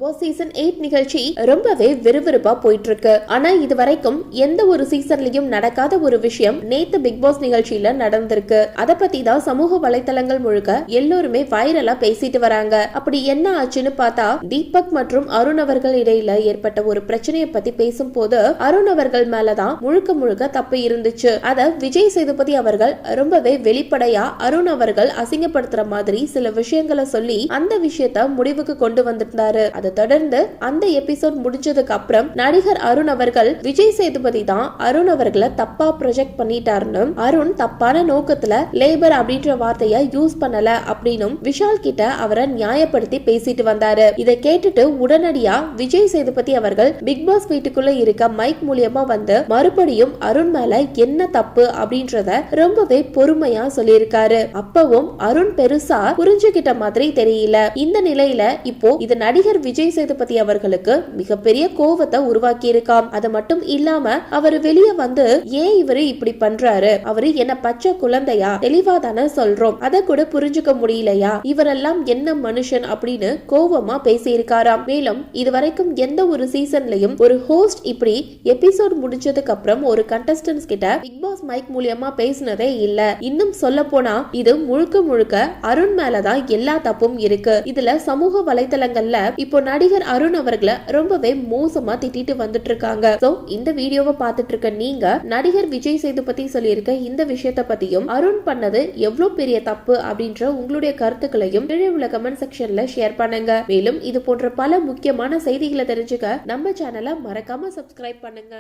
Boss season 8 நிகழ்ச்சி ரொம்பவே விறுவிறுப்பா போயிட்டு இருக்கு. ஆனா இது வரைக்கும் எந்த ஒரு சீசன்லயும் நடக்காத ஒரு விஷயம் நேத்து பிக் பாஸ் நிகழ்ச்சியில நடந்திருக்கு. அத பத்தி தான் சமூக வலைத்தளங்கள் முழுக்க எல்லோருமே வைரலா பேசிட்டு வராங்க. அப்படி என்ன ஆச்சுன்னு பார்த்தா, தீபக் மற்றும் அருண் அவர்கள் இடையில ஏற்பட்ட ஒரு பிரச்சனையை பத்தி பேசும்போது அருண் அவர்கள் மேலதான் முழுக்க முழுக்க தப்பு இருந்துச்சு. அத விஜய் சேதுபதி அவர்கள் ரொம்பவே வெளிப்படையா அருண் அவர்கள் அசிங்கப்படுத்துற மாதிரி சில விஷயங்களை சொல்லி அந்த விஷயத்த முடிவுக்கு கொண்டு வந்திருந்தாரு. அதை தொடர்ந்து அந்த எபிசோட் முடிஞ்சதுக்கு அப்புறம் நடிகர் அருண் அவர்கள் விஜய் சேதுபதி தான் அருண் அவர்களை தப்பா ப்ரொஜெக்ட் பண்ணிட்டாருன்னு, அருண் தப்பான நோக்கத்துல லேபர் அப்படின்ற வார்த்தைய யூஸ் பண்ணல அப்படின்னு விஷால் கிட்ட அவரை நியாயப்படுத்தி பேசிட்டு வந்தாரு. இதை கேட்டுட்டு உடனடியா விஜய் சேதுபதி அவர்கள் பிக் பாஸ் வீட்டுக்குள்ள இருக்க மைக் மூலியமா வந்து மறுபடியும் அருண் மேல என்ன தப்பு அப்படின்றத ரொம்பவே பொறுமையா சொல்லியிருக்காரு. அப்பவும் அருண் பெருசா புரிஞ்சுகிட்ட மாதிரி தெரியல. இந்த நிலையில இப்போ இது நடிகர் விஜய் சேதுபதி அவர்களுக்கு மிகப்பெரிய கோவத்தை உருவாக்கி இருக்காம். அது மட்டும் இல்லாம அவர் வெளியே வந்து ஏன் இவரு இப்படி பண்றாரு, அவரு என்ன பச்சை குழந்தையா, தெளிவா தானே சொல்றோம், அதை கூட புரிஞ்சுக்க முடியலையா, இவரெல்லாம் என்ன மனுஷன் அப்படின்னு கோவமா பேசி இருக்காராம். மேலும் இதுவரைக்கும் எந்த ஒரு சீசன்லயும் ஒரு ஹோஸ்ட் இப்படி எபிசோட் முடிஞ்சதுக்கு அப்புறம் ஒரு கண்டஸ்டன்ஸ் கிட்ட பிக் பாஸ் மைக் மூலியமா பேசினதே இல்ல. இன்னும் சொல்ல போனா இது முழுக்க முழுக்க அருண் மேலதான் எல்லா தப்பும் இருக்கு. இதுல சமூக வலைத்தளங்கள்ல இப்போ நடிகர் அருண் அவர்களை ரொம்பவே மோசமா திட்டிட்டு வந்துட்டு இருக்காங்க. சோ இந்த வீடியோவை பார்த்துட்டு இருக்க நீங்க நடிகர் விஜய் சேதுபதி சொல்லியிருக்க இந்த விஷயத்த பத்தியும் அருண் பண்ணது எவ்வளவு பெரிய தப்பு அப்படின்ற உங்களுடைய கருத்துக்களையும் கீழே உள்ள கமெண்ட் செக்ஷன்ல ஷேர் பண்ணுங்க. மேலும் இது போன்ற பல முக்கியமான செய்திகளை தெரிஞ்சுக்க நம்ம சேனலை மறக்காம சப்ஸ்கிரைப் பண்ணுங்க.